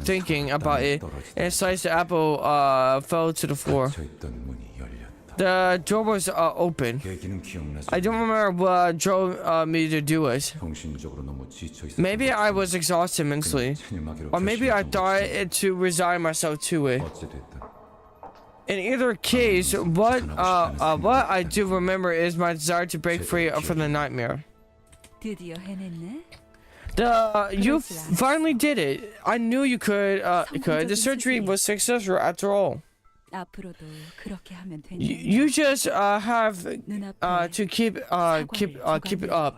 thinking about it, and sliced the apple fell to the floor. The door was open. I don't remember what drove me to do it. Maybe I was exhausted mentally, or maybe I thought to resign myself to it. In either case, what I do remember is my desire to break free from the nightmare. 드디어 해냈네. You finally did it. I knew you could. The surgery was successful after all. 앞으로도 그렇게 하면 되는. You just have to keep it up.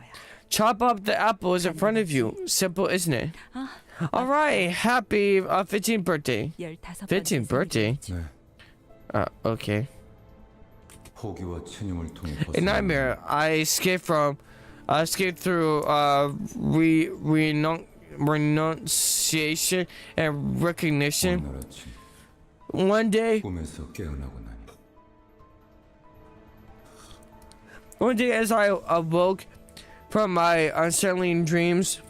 Chop up the apples in front of you. Simple, isn't it? All right. Happy 15th birthday. 15th birthday. Okay. A nightmare. I escaped through renunciation and recognition. One day, as I awoke from my unsettling dreams,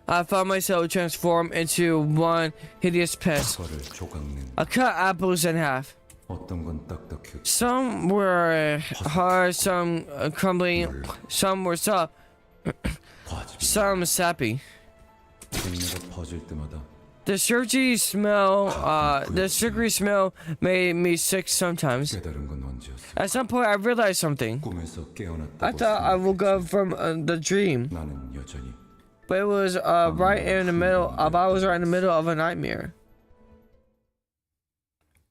I found myself transformed into one hideous pest. I cut apples in half. Some were hard, some crumbling, some were soft, some sappy. The sugary smell made me sick sometimes. At some point, I realized something. I thought I woke up from the dream, but it was right in the middle. I was right in the middle of a nightmare.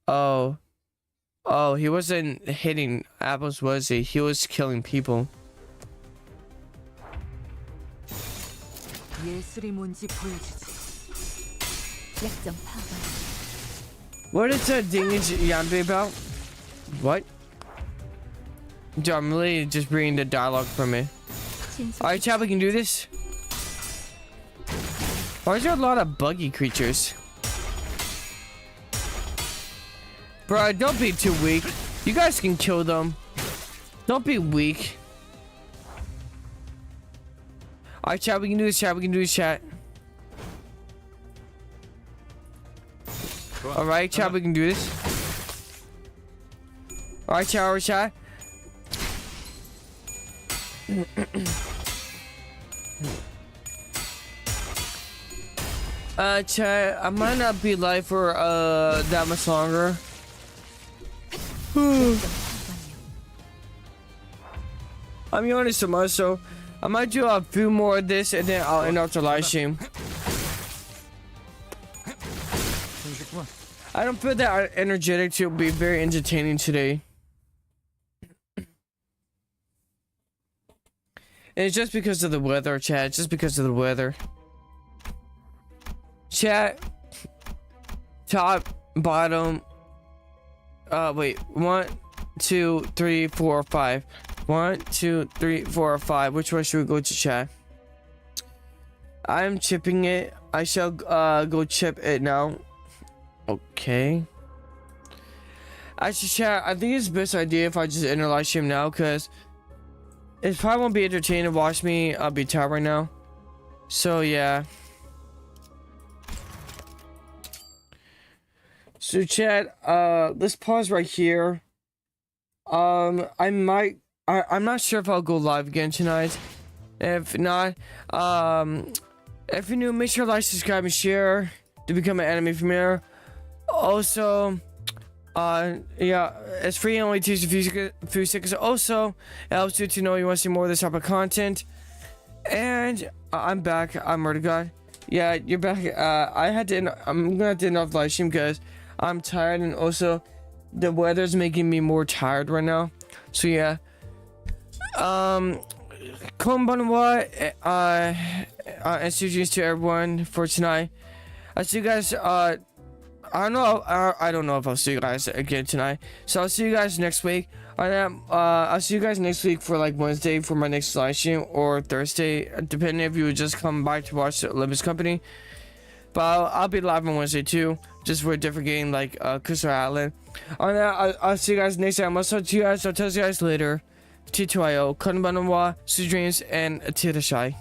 Oh. Oh, he wasn't hitting apples, was he? He was killing people. 예술이 뭔지 보여주지. 약점 파악. What is that dingy yambi about? What? Dude, I'm really just reading the dialogue from it. 진실. Alright, chat, we can do this. Why is there a lot of buggy creatures? Bro, don't be too weak. You guys can kill them. Don't be weak. Alright, chat, we can do this, chat. We can do this, chat. 좋아. Alright, chat, we can do this. Alright, chat, alright, chat. Chat, I might not be live for that much longer. I'm yawning so much, so I might do a few more of this and then I'll end off the live stream. I don't feel that energetic to be very entertaining today. And it's just because of the weather, chat. It's just because of the weather. Chat. Top, bottom. Wait. 1, 2, 3, 4, 5. 1, 2, 3, 4, 5. Which one should we go to, chat? I'm chipping it. I shall go chip it now. Okay. Actually, chat, I think it's the best idea if I just enter live stream now, because it probably won't be entertaining to watch me. I'll be tired right now. So, yeah. So, chat, let's pause right here. I'm not sure if I'll go live again tonight. If not, if you're new, make sure to like, subscribe, and share to become an anime premiere. Also, yeah, it's free and only takes a few seconds. Also, it helps you to know you want to see more of this type of content. And I'm back. I'm Murder God. Yeah, you're back. I'm gonna have to end off the live stream because I'm tired, and also the weather's making me more tired right now. So yeah. Konbanwa, and studios to everyone for tonight. I'll see you guys. I don't know if I'll see you guys again tonight. So I'll see you guys next week. I'll see you guys next week for like Wednesday for my next live stream, or Thursday, depending if you would just come by to watch the Limbus Company. But I'll be live on Wednesday too, just for a different game like Crystal Island. On that, I'll see you guys next time. I'll talk to you guys. I'll tell you guys later. T2IO, Kanbanwa, Sweet Dreams, and Tirashai.